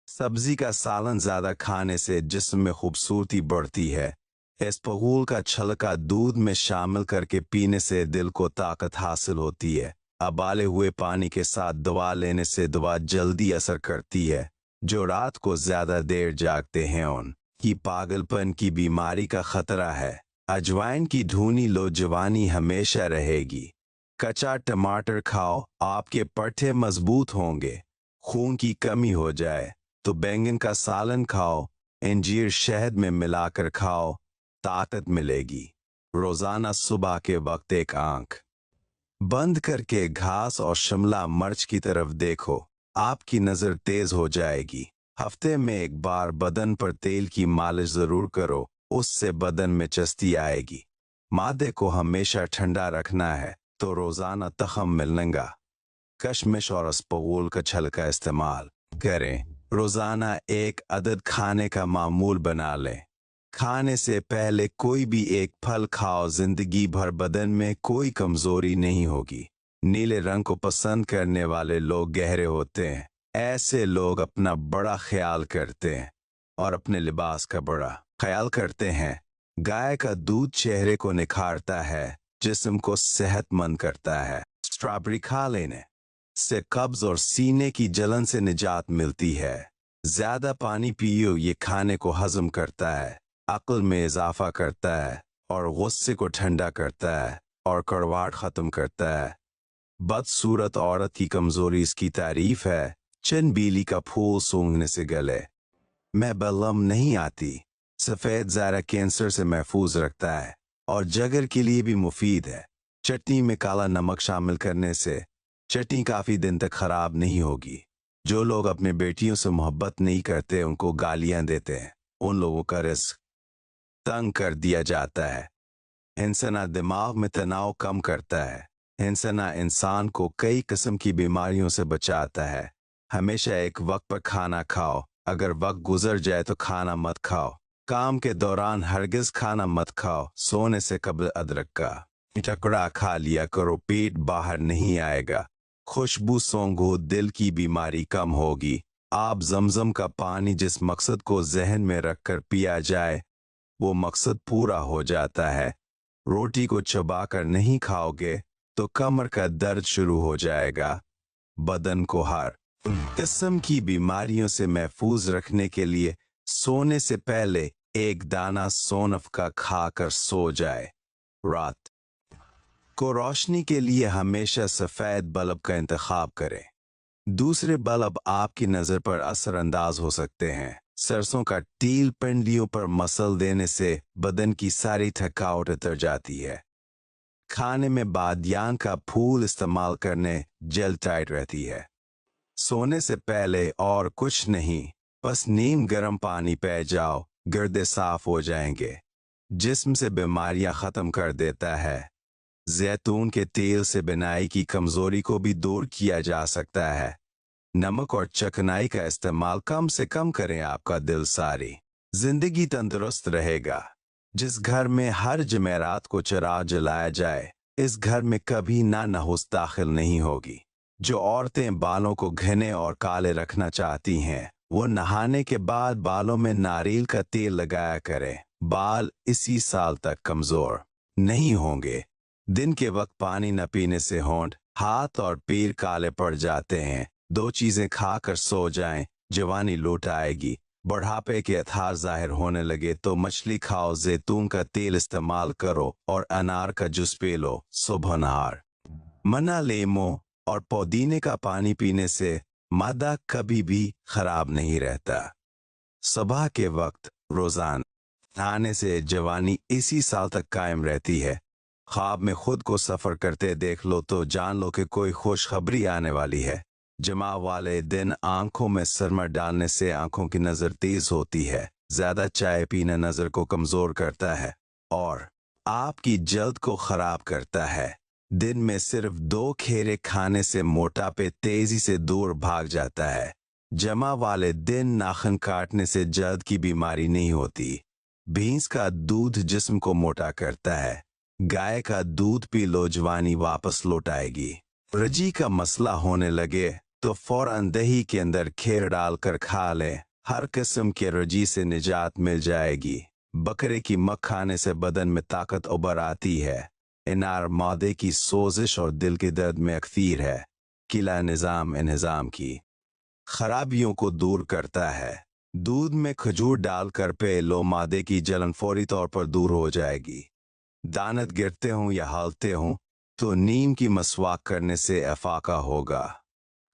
सब्जी का सालन ज्यादा खाने से जिस्म में खूबसूरती बढ़ती है। इसबगोल का छिलका दूध में शामिल करके पीने से दिल को ताकत हासिल होती है। उबाले हुए पानी के साथ दवा लेने से दवा जल्दी असर करती है। जो रात को ज्यादा देर जागते हैं उनकी पागलपन की बीमारी का खतरा है। अजवाइन की धुनी लो, जवानी हमेशा रहेगी। कच्चा टमाटर खाओ, आपके पट्टे मजबूत होंगे। खून की कमी हो जाए तो बैंगन का सालन खाओ, अंजीर शहद में मिलाकर खाओ, ताकत मिलेगी। रोजाना सुबह के वक्त एक आंख बंद करके घास और शिमला मिर्च की तरफ देखो, आपकी नजर तेज हो जाएगी। हफ्ते में एक बार बदन पर तेल की मालिश जरूर करो, उससे बदन में चस्ती आएगी। मादे को हमेशा ठंडा रखना है तो रोजाना तखम मिलनेगा, कशमिश और इसबगोल का छल का इस्तेमाल करें। रोजाना एक अदद खाने का मामूल बना लें। खाने से पहले कोई भी एक फल खाओ, जिंदगी भर बदन में कोई कमजोरी नहीं होगी। नीले रंग को पसंद करने वाले लोग गहरे होते हैं। ऐसे लोग अपना बड़ा ख्याल करते हैं और अपने लिबास का बड़ा ख्याल करते हैं। गाय का दूध चेहरे को निखारता है, जिस्म को सेहतमंद करता है। स्ट्रॉबेरी खा लेने से कब्ज और सीने की जलन से निजात मिलती है। ज्यादा पानी पियो, ये खाने को हजम करता है, अक्ल में इजाफा करता है और गुस्से को ठंडा करता है और कड़वाहट खत्म करता है। बदसूरत औरत की कमजोरी इसकी तारीफ है। चनबीली का फूल सूंघने से गले में बलगम नहीं आती। सफेद ज़ारा कैंसर से महफूज रखता है और जगर के लिए भी मुफीद है। चटनी में काला नमक शामिल करने से चटनी काफी दिन तक खराब नहीं होगी। जो लोग अपने बेटियों से मोहब्बत नहीं करते उनको गालियां देते हैं, उन लोगों का रिस्क तंग कर दिया जाता है। हिंसना दिमाग में तनाव कम करता है। हिंसना इंसान को कई किस्म की बीमारियों से बचाता है। हमेशा एक वक्त पर खाना खाओ, अगर वक्त गुजर जाए तो खाना मत खाओ। काम के दौरान हरगिज खाना मत खाओ। सोने से कबल अदरक का टुकड़ा खा लिया करो, पेट बाहर नहीं आएगा। खुशबू सूंघो, दिल की बीमारी कम होगी। आप जमजम का पानी जिस मकसद को जहन में रखकर पिया जाए वो मकसद पूरा हो जाता है। रोटी को चबाकर नहीं खाओगे तो कमर का दर्द शुरू हो जाएगा। बदन को हर किस्म की बीमारियों से महफूज रखने के लिए सोने से पहले एक दाना सौंफ का खाकर सो जाए। रात को रोशनी के लिए हमेशा सफेद बल्ब का इंतखाब करें। दूसरे बल्ब आपकी नजर पर असरअंदाज हो सकते हैं। सरसों का तेल पंडियों पर मसल देने से बदन की सारी थकावट उतर जाती है। खाने में बादियान का फूल इस्तेमाल करने जल्द टाइट रहती है। सोने से पहले और कुछ नहीं, बस नीम गर्म पानी पी जाओ, गुर्दे साफ हो जाएंगे। जिस्म से बीमारियां खत्म कर देता है। जैतून के तेल से बिनाई की कमजोरी को भी दूर किया जा सकता है। नमक और चकनाई का इस्तेमाल कम से कम करें, आपका दिल सारी जिंदगी तंदुरुस्त रहेगा। जिस घर में हर जमेरात को चिराग जलाया जाए, इस घर में कभी ना नहुस दाखिल नहीं होगी। जो औरतें बालों को घने और काले रखना चाहती हैं वो नहाने के बाद बालों में नारियल का तेल लगाया करें। बाल इसी साल तक कमजोर नहीं होंगे। दिन के वक्त पानी न पीने से होंठ, हाथ और पैर काले पड़ जाते हैं। दो चीजें खाकर सो जाएं, जवानी लौट आएगी। बुढ़ापे के आथार जाहिर होने लगे तो मछली खाओ, जैतून का तेल इस्तेमाल करो और अनार का जूस पी लो। सुबह नहार मना लेमो और पुदीने का पानी पीने से मादा कभी भी खराब नहीं रहता। सुबह के वक्त रोजाना नहाने से जवानी इसी साल तक कायम रहती है। ख्वाब में खुद को सफर करते देख लो तो जान लो कि कोई खुशखबरी आने वाली है। जुमा वाले दिन आंखों में सरमा डालने से आंखों की नजर तेज होती है। ज्यादा चाय पीना नजर को कमजोर करता है और आपकी जल्द को खराब करता है। दिन में सिर्फ 2 खेरे खाने से मोटापे तेजी से दूर भाग जाता है। जमा वाले दिन नाखून काटने से जल्द की बीमारी नहीं होती। भैंस का दूध जिस्म को मोटा करता है। गाय का दूध पी लो, जवानी वापस लौट आएगी। रजी का मसला होने लगे तो फौरन दही के अंदर खीर डालकर खा लें। हर किस्म के एलर्जी से निजात मिल जाएगी। बकरे की मख खाने से बदन में ताकत उभर आती है। इनार मादे की सोजिश और दिल के दर्द में अख्तीर है। किला निज़ाम की खराबियों को दूर करता है। दूध में खजूर डालकर पे लो, मादे की जलन फौरी तौर पर दूर हो जाएगी। दांत गिरते हों या हलते हों तो नीम की मसवाक करने से अफाका होगा।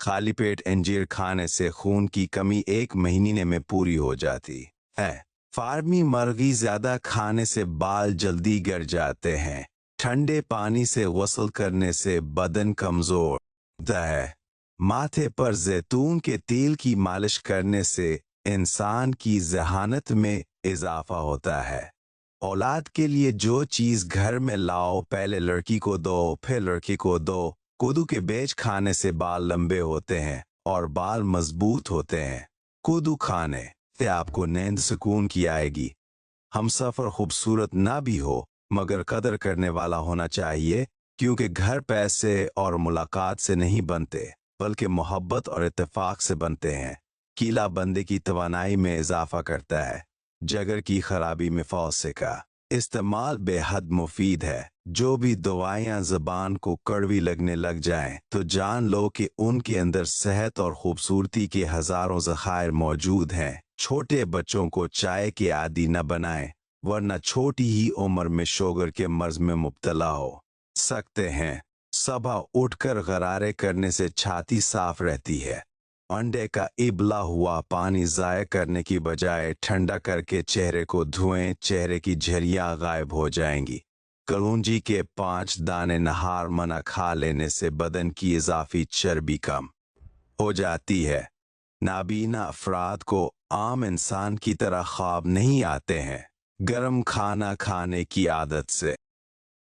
खाली पेट अंजीर खाने से खून की कमी 1 महीने में पूरी हो जाती है। फार्मी मर्गी ज्यादा खाने से बाल जल्दी गिर जाते हैं। ठंडे पानी से गुस्ल करने से बदन कमजोर होता है। माथे पर जैतून के तेल की मालिश करने से इंसान की ज़हानत में इजाफा होता है। औलाद के लिए जो चीज़ घर में लाओ, पहले लड़की को दो फिर लड़के को दो। कद्दू के बीज खाने से बाल लंबे होते हैं और बाल मजबूत होते हैं। कद्दू खाने से आपको नींद सुकून की आएगी। हम सफ़र खूबसूरत ना भी हो मगर कदर करने वाला होना चाहिए, क्योंकि घर पैसे और मुलाकात से नहीं बनते बल्कि मोहब्बत और इत्तेफाक से बनते हैं। कीला बंदे की तवानाई में इजाफा करता है। जगर की खराबी में फौसे का इस्तेमाल बेहद मुफीद है। जो भी दवाइयाँ ज़बान को कड़वी लगने लग जाएं तो जान लो कि उनके अंदर सेहत और खूबसूरती के हज़ारों ज़खायर मौजूद हैं। छोटे बच्चों को चाय के आदी न बनाएं, वरना छोटी ही उम्र में शुगर के मर्ज में मुब्तला हो सकते हैं। सुबह उठकर गरारे करने से छाती साफ रहती है। अंडे का इबला हुआ पानी ज़ाया करने की बजाय ठंडा करके चेहरे को धोएं, चेहरे की झुर्रियाँ गायब हो जाएंगी। कलौंजी के 5 दाने नहार मना खा लेने से बदन की इजाफी चर्बी कम हो जाती है। नाबीना अफराद को आम इंसान की तरह ख्वाब नहीं आते हैं। गर्म खाना खाने की आदत से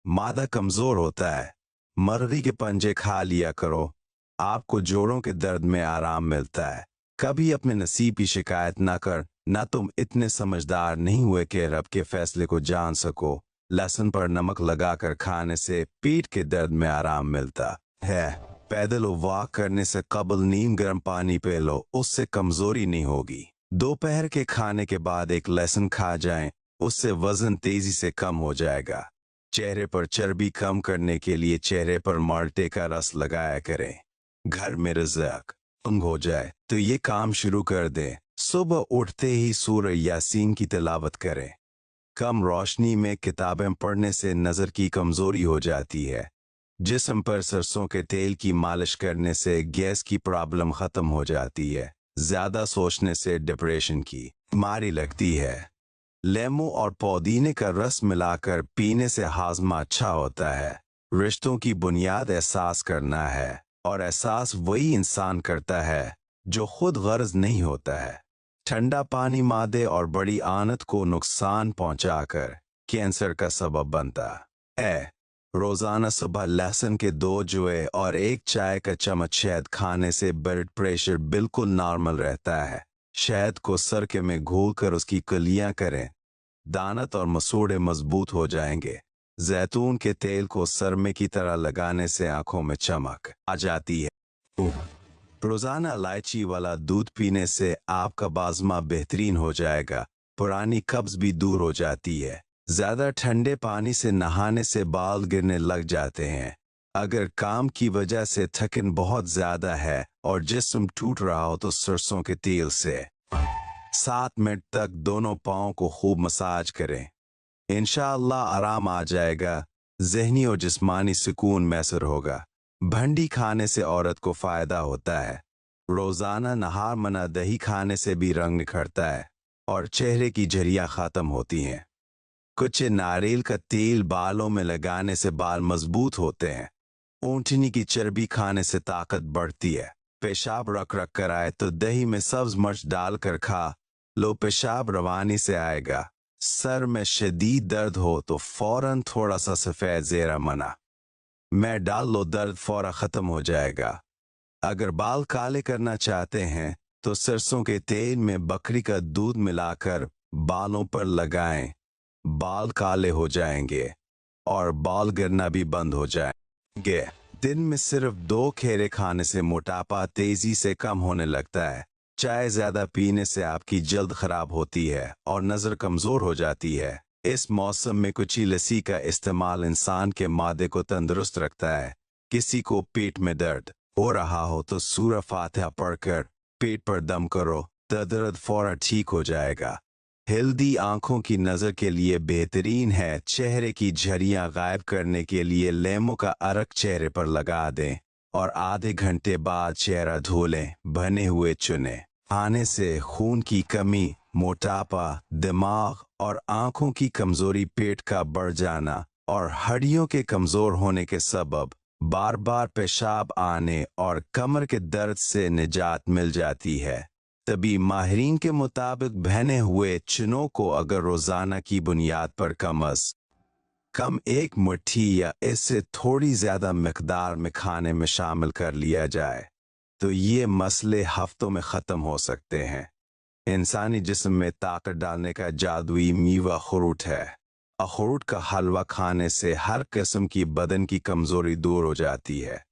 मादा कमज़ोर होता है। मर्गी के पंजे खा लिया करो, आपको जोड़ों के दर्द में आराम मिलता है। कभी अपने नसीब की शिकायत ना कर, ना तुम इतने समझदार नहीं हुए कि रब के फैसले को जान सको। लहसुन पर नमक लगाकर खाने से पेट के दर्द में आराम मिलता है। पैदल वॉक करने से कबल नीम गर्म पानी पी लो, उससे कमजोरी नहीं होगी। दोपहर के खाने के बाद एक लहसुन खा जाएं, उससे वजन तेजी से कम हो जाएगा। चेहरे पर चर्बी कम करने के लिए चेहरे पर माल्टे का रस लगाया करें। घर में रिज़्क़ तंग हो जाए तो ये काम शुरू कर दें। सुबह उठते ही सूरह यासीन की तिलावत करें। कम रोशनी में किताबें पढ़ने से नज़र की कमज़ोरी हो जाती है। जिस्म पर सरसों के तेल की मालिश करने से गैस की प्रॉब्लम ख़त्म हो जाती है। ज़्यादा सोचने से डिप्रेशन की बीमारी लगती है। लेमू और पुदीने का रस मिलाकर पीने से हाजमा अच्छा होता है। रिश्तों की बुनियाद एहसास करना है, और एहसास वही इंसान करता है जो खुद गर्ज नहीं होता है। ठंडा पानी मादे और बड़ी आनत को नुकसान पहुंचाकर कैंसर का सबब बनता है। रोजाना सुबह लहसुन के 2 जुए और 1 चाय का चम्मच शहद खाने से ब्लड प्रेशर बिल्कुल नॉर्मल रहता है। शहद को सरके में घोलकर उसकी कलियां करें, दानत और मसूड़े मजबूत हो जाएंगे। जैतून के तेल को सरमे की तरह लगाने से आंखों में चमक आ जाती है। रोजाना इलायची वाला दूध पीने से आपका बाज़मा बेहतरीन हो जाएगा। पुरानी कब्ज भी दूर हो जाती है। ज्यादा ठंडे पानी से नहाने से बाल गिरने लग जाते हैं। अगर काम की वजह से थकन बहुत ज्यादा है और जिस्म टूट रहा हो तो सरसों के तेल से 7 मिनट तक दोनों पाँव को खूब मसाज करें। इंशाअल्लाह आराम आ जाएगा। ज़हनी और जिस्मानी सुकून मैसर होगा। भंडी खाने से औरत को फ़ायदा होता है। रोज़ाना नहार मना दही खाने से भी रंग निखरता है और चेहरे की झुर्रियाँ ख़त्म होती हैं। कुछ नारियल का तेल बालों में लगाने से बाल मजबूत होते हैं। ऊँटनी की चर्बी खाने से ताकत बढ़ती है। पेशाब रख रख कर आए तो दही में सब्ज मिर्च डालकर खा लो, पेशाब रवानी से आएगा। सर में शदीद दर्द हो तो फौरन थोड़ा सा सफ़ेद ज़ेरा मना मैं डाल लो, दर्द फौरन ख़त्म हो जाएगा। अगर बाल काले करना चाहते हैं तो सरसों के तेल में बकरी का दूध मिलाकर बालों पर लगाएं, बाल काले हो जाएंगे और बाल गिरना भी बंद हो जाएंगे। दिन में सिर्फ 2 खेरे खाने से मोटापा तेजी से कम होने लगता है। चाय ज्यादा पीने से आपकी जल्द खराब होती है और नजर कमजोर हो जाती है। इस मौसम में कुची लस्सी का इस्तेमाल इंसान के मादे को तंदुरुस्त रखता है। किसी को पेट में दर्द हो रहा हो तो सूरह फातिहा पढ़कर पेट पर दम करो तो दर्द फौरन ठीक हो जाएगा। हेल्दी आंखों की नज़र के लिए बेहतरीन है। चेहरे की झुर्रियां गायब करने के लिए लेमू का अरक चेहरे पर लगा दें और आधे घंटे बाद चेहरा धो लें। बने हुए चुने खाने से खून की कमी, मोटापा, दिमाग और आंखों की कमजोरी, पेट का बढ़ जाना और हड्डियों के कमजोर होने के सबब बार बार पेशाब आने और कमर के दर्द से निजात मिल जाती है। तभी माहिरीन के मुताबिक बहने हुए चनों को अगर रोजाना की बुनियाद पर कम अज कम 1 मुट्ठी या इससे थोड़ी ज्यादा मिकदार में खाने में शामिल कर लिया जाए तो ये मसले हफ्तों में ख़त्म हो सकते हैं। इंसानी जिस्म में ताकत डालने का जादुई मीवा अखरोट है। अखरोट का हलवा खाने से हर किस्म की बदन की कमजोरी दूर हो जाती है।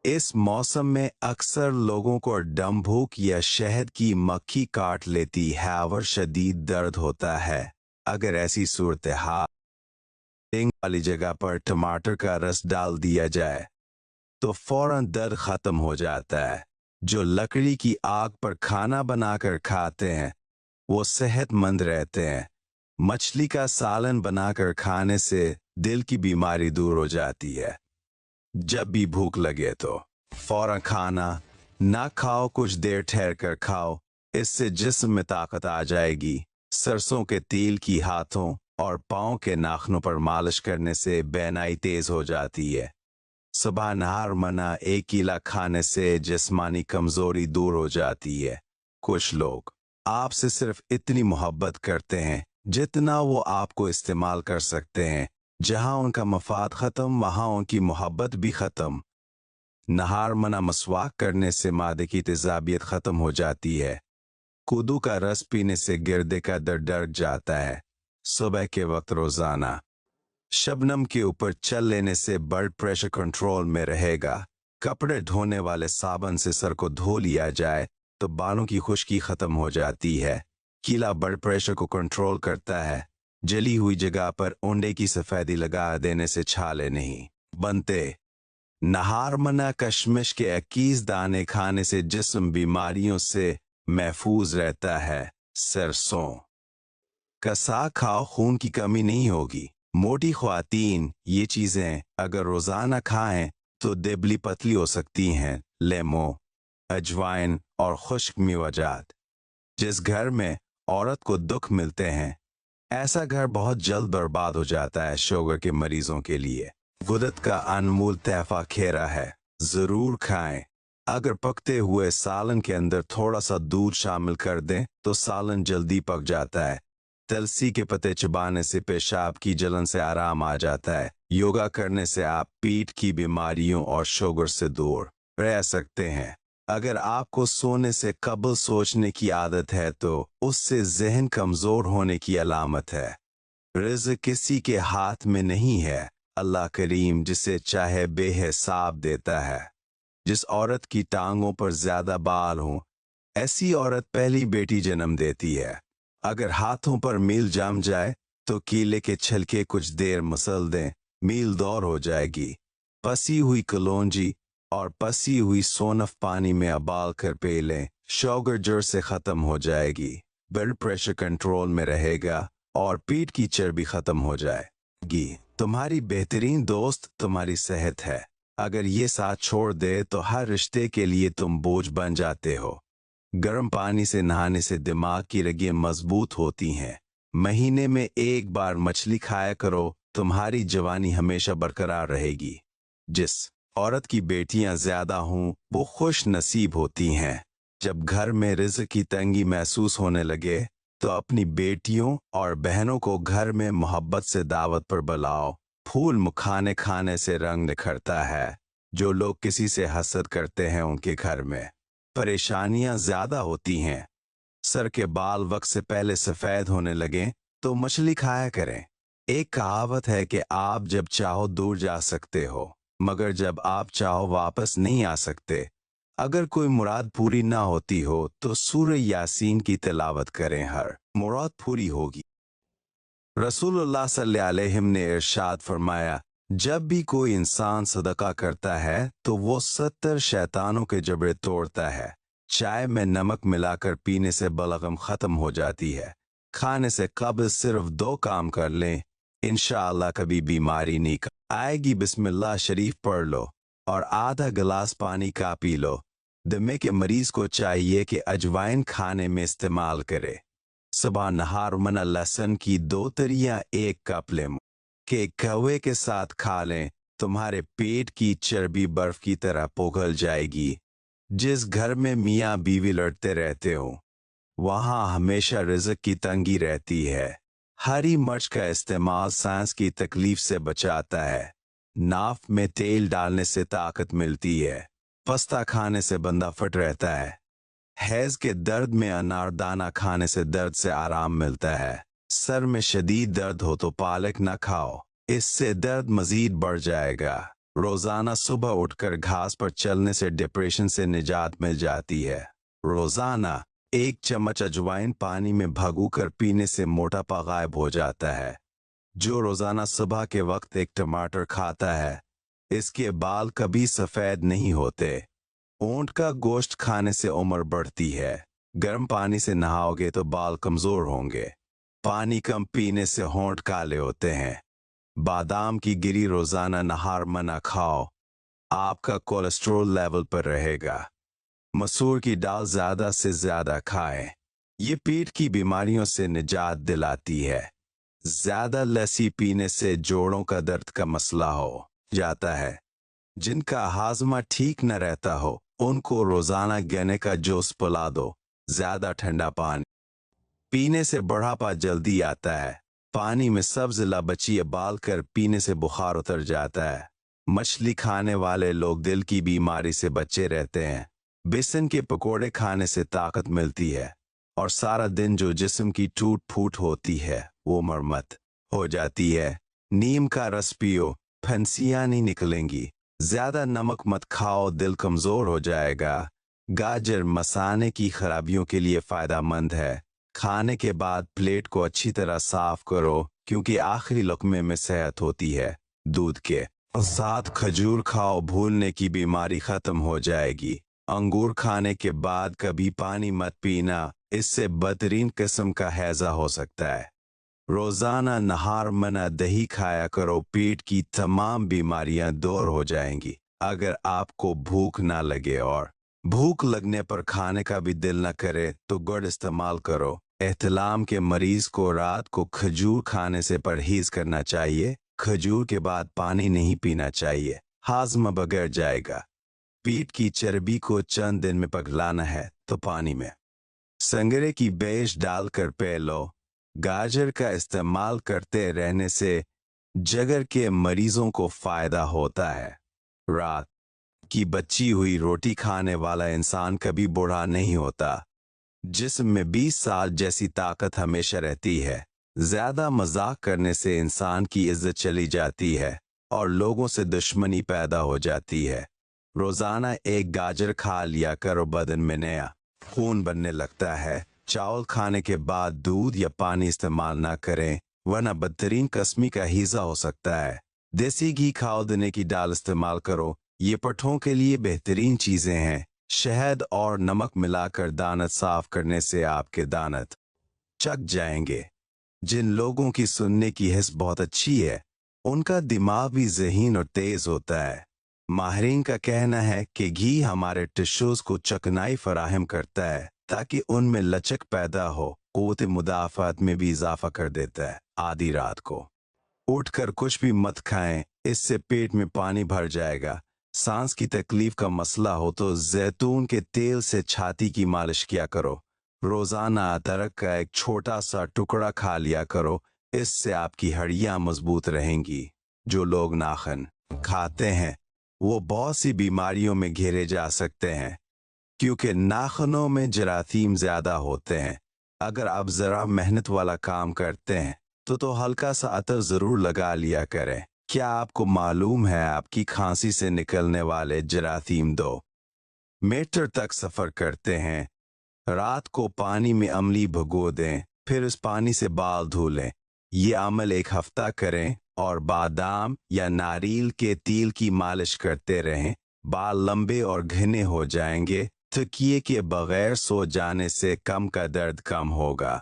इस मौसम में अक्सर लोगों को दम भूख या शहद की मक्खी काट लेती है और शदीद दर्द होता है। अगर ऐसी सूरत हाल वाली जगह पर टमाटर का रस डाल दिया जाए तो फौरन दर्द खत्म हो जाता है। जो लकड़ी की आग पर खाना बनाकर खाते हैं वो सेहतमंद रहते हैं। मछली का सालन बनाकर खाने से दिल की बीमारी दूर हो जाती है। जब भी भूख लगे तो फौरन खाना ना खाओ, कुछ देर ठहर कर खाओ, इससे जिस्म में ताकत आ जाएगी। सरसों के तेल की हाथों और पाँव के नाखूनों पर मालिश करने से बेनाई तेज हो जाती है। सुबह नहार मना 1 केला खाने से जिस्मानी कमजोरी दूर हो जाती है। कुछ लोग आपसे सिर्फ इतनी मोहब्बत करते हैं जितना वो आपको इस्तेमाल कर सकते हैं। जहां उनका मफाद खत्म वहां उनकी मोहब्बत भी खत्म। नहार मना मसवाक करने से मादे की तेजाबियत खत्म हो जाती है। कूदू का रस पीने से गिरदे का दर्द डर जाता है। सुबह के वक्त रोजाना शबनम के ऊपर चल लेने से ब्लड प्रेशर कंट्रोल में रहेगा। कपड़े धोने वाले साबुन से सर को धो लिया जाए तो बालों की खुश्की खत्म हो जाती है। कीला ब्लड प्रेशर को कंट्रोल करता है। जली हुई जगह पर ओंडे की सफेदी लगा देने से छाले नहीं बनते। नहार मना कशमिश के 21 दाने खाने से जिस्म बीमारियों से महफूज रहता है। सरसों का साग खाओ, खून की कमी नहीं होगी। मोटी ख्वातीन ये चीजें अगर रोजाना खाएं तो देबली पतली हो सकती हैं। लेमो, अजवाइन और खुश्क मेवाजात। जिस घर में औरत को दुख मिलते हैं ऐसा घर बहुत जल्द बर्बाद हो जाता है। शुगर के मरीजों के लिए गुदत का अनमोल तहफा खेरा है, जरूर खाएं। अगर पकते हुए सालन के अंदर थोड़ा सा दूध शामिल कर दें तो सालन जल्दी पक जाता है। तुलसी के पत्ते चबाने से पेशाब की जलन से आराम आ जाता है। योगा करने से आप पेट की बीमारियों और शुगर से दूर रह सकते हैं। अगर आपको सोने से कबल सोचने की आदत है तो उससे जहन कमजोर होने की अलामत है। रिज़्क़ किसी के हाथ में नहीं है, अल्लाह करीम जिसे चाहे बेहिसाब देता है। जिस औरत की टांगों पर ज्यादा बाल हों ऐसी औरत पहली बेटी जन्म देती है। अगर हाथों पर मील जम जाए तो केले के छिलके कुछ देर मसल दें, मील दौर हो जाएगी। पसी हुई कलौंजी और पसी हुई सोनफ पानी में उबाल कर पी लें, शुगर जड़ से खत्म हो जाएगी। ब्लड प्रेशर कंट्रोल में रहेगा और पेट की चर्बी खत्म हो जाएगी। तुम्हारी बेहतरीन दोस्त तुम्हारी सेहत है। अगर ये साथ छोड़ दे तो हर रिश्ते के लिए तुम बोझ बन जाते हो। गर्म पानी से नहाने से दिमाग की रगें मजबूत होती हैं। महीने में 1 बार मछली खाया करो, तुम्हारी जवानी हमेशा बरकरार रहेगी। जिस औरत की बेटियां ज्यादा हों वो खुश नसीब होती हैं। जब घर में रिज़्क़ की तंगी महसूस होने लगे तो अपनी बेटियों और बहनों को घर में मोहब्बत से दावत पर बुलाओ। फूल मुखाने खाने से रंग निखरता है। जो लोग किसी से हसद करते हैं उनके घर में परेशानियां ज्यादा होती हैं। सर के बाल वक्त से पहले सफेद होने लगे तो मछली खाया करें। एक कहावत है कि आप जब चाहो दूर जा सकते हो मगर जब आप चाहो वापस नहीं आ सकते। अगर कोई मुराद पूरी ना होती हो तो सूरह यासीन की तिलावत करें, हर मुराद पूरी होगी। रसूलुल्लाह सल्लल्लाहु अलैहि वसल्लम ने इरशाद फरमाया, जब भी कोई इंसान सदका करता है तो वो 70 शैतानों के जबड़े तोड़ता है। चाय में नमक मिलाकर पीने से बलगम खत्म हो जाती है। खाने से कब्ल सिर्फ 2 काम कर लें, इंशाअल्लाह कभी बीमारी नहीं आएगी। बिस्मिल्लाह शरीफ पढ़ लो और आधा गिलास पानी का पी लो। दमे के मरीज को चाहिए कि अजवाइन खाने में इस्तेमाल करे। सुबह नहार मना लहसुन की 2 तरियां 1 कप लें के कहवे के साथ खा लें। तुम्हारे पेट की चर्बी बर्फ की तरह पिघल जाएगी। जिस घर में मियाँ बीवी लड़ते रहते हो वहां हमेशा रिज़्क की तंगी रहती है। हरी मिर्च का इस्तेमाल सांस की तकलीफ से बचाता है। नाफ में तेल डालने से ताकत मिलती है। पस्ता खाने से बंदा फिट रहता है। हैज के दर्द में अनारदाना खाने से दर्द से आराम मिलता है। सर में शदीद दर्द हो तो पालक न खाओ, इससे दर्द मजीद बढ़ जाएगा। रोजाना सुबह उठकर घास पर चलने से डिप्रेशन से निजात मिल जाती है। रोजाना 1 चम्मच अजवाइन पानी में भगोकर पीने से मोटापा गायब हो जाता है। जो रोजाना सुबह के वक्त 1 टमाटर खाता है इसके बाल कभी सफेद नहीं होते। ऊंट का गोश्त खाने से उम्र बढ़ती है। गर्म पानी से नहाओगे तो बाल कमजोर होंगे। पानी कम पीने से होंठ काले होते हैं। बादाम की गिरी रोजाना नहार मना खाओ, आपका कोलेस्ट्रॉल लेवल पर रहेगा। मसूर की दाल ज्यादा से ज्यादा खाएं, ये पेट की बीमारियों से निजात दिलाती है। ज्यादा लस्सी पीने से जोड़ों का दर्द का मसला हो जाता है। जिनका हाजमा ठीक न रहता हो उनको रोजाना गन्ने का जूस पिला दो। ज्यादा ठंडा पानी पीने से बुढ़ापा जल्दी आता है। पानी में सब्ज लाबची उबाल कर पीने से बुखार उतर जाता है। मछली खाने वाले लोग दिल की बीमारी से बचे रहते हैं। बेसन के पकोड़े खाने से ताकत मिलती है और सारा दिन जो जिस्म की टूट फूट होती है वो मरम्मत हो जाती है। नीम का रस पियो, फंसियां नहीं निकलेंगी। ज्यादा नमक मत खाओ, दिल कमजोर हो जाएगा। गाजर मसाने की खराबियों के लिए फायदेमंद है। खाने के बाद प्लेट को अच्छी तरह साफ करो क्योंकि आखिरी लुकमे में सेहत होती है। दूध के साथ खजूर खाओ, भूलने की बीमारी खत्म हो जाएगी। अंगूर खाने के बाद कभी पानी मत पीना, इससे बदतरीन किस्म का हैजा हो सकता है। रोजाना नहार मना दही खाया करो, पेट की तमाम बीमारियां दूर हो जाएंगी। अगर आपको भूख ना लगे और भूख लगने पर खाने का भी दिल न करे तो गुड़ इस्तेमाल करो। एहतलाम के मरीज को रात को खजूर खाने से परहेज करना चाहिए। खजूर के बाद पानी नहीं पीना चाहिए, हाजमा बगैर जाएगा। पेट की चर्बी को चंद दिन में पिघलाना है तो पानी में संगरे की बेश डालकर पी लो। गाजर का इस्तेमाल करते रहने से जिगर के मरीजों को फायदा होता है। रात की बची हुई रोटी खाने वाला इंसान कभी बूढ़ा नहीं होता। जिस्म में 20 साल जैसी ताकत हमेशा रहती है। ज्यादा मजाक करने से इंसान की इज्जत चली जाती है और लोगों से दुश्मनी पैदा हो जाती है। रोजाना 1 गाजर खा लिया करो, बदन में नया खून बनने लगता है। चावल खाने के बाद दूध या पानी इस्तेमाल ना करें वरना बदतरीन किस्म का हीजा हो सकता है। देसी घी खाओ, दने की दाल इस्तेमाल करो, ये पट्ठों के लिए बेहतरीन चीजें हैं। शहद और नमक मिलाकर दांत साफ करने से आपके दांत चक जाएंगे। जिन लोगों की सुनने की हिस्स बहुत अच्छी है उनका दिमाग भी ज़हीन और तेज होता है। माहिरीन का कहना है कि घी हमारे टिश्यूज को चकनाई फराहम करता है ताकि उनमें लचक पैदा हो, क़ुव्वत मुदाफ़ात में भी इजाफा कर देता है। आधी रात को उठकर कुछ भी मत खाएं, इससे पेट में पानी भर जाएगा। सांस की तकलीफ का मसला हो तो जैतून के तेल से छाती की मालिश किया करो। रोजाना अदरक का एक छोटा सा टुकड़ा खा लिया करो, इससे आपकी हड्डियां मजबूत रहेंगी। जो लोग नाखन खाते हैं वो बहुत सी बीमारियों में घेरे जा सकते हैं क्योंकि नाखनों में जरासीम ज्यादा होते हैं। अगर आप जरा मेहनत वाला काम करते हैं तो हल्का सा अतर जरूर लगा लिया करें। क्या आपको मालूम है आपकी खांसी से निकलने वाले जरासीम 2 मीटर तक सफर करते हैं? रात को पानी में अमली भिगो दें, फिर उस पानी से बाल धो लें। ये अमल 1 हफ्ता करें और बादाम या नारियल के तेल की मालिश करते रहें। बाल लंबे और घने हो जाएंगे। तकिए के बगैर सो जाने से कम का दर्द कम होगा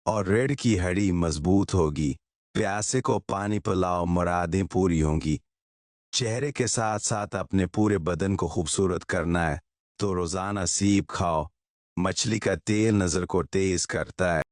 और रीढ़ की हड्डी मजबूत होगी। प्यासे को पानी पिलाओ, मुरादें पूरी होंगी। चेहरे के साथ साथ अपने पूरे बदन को खूबसूरत करना है तो रोजाना सीप खाओ। मछली का तेल नजर को तेज करता है।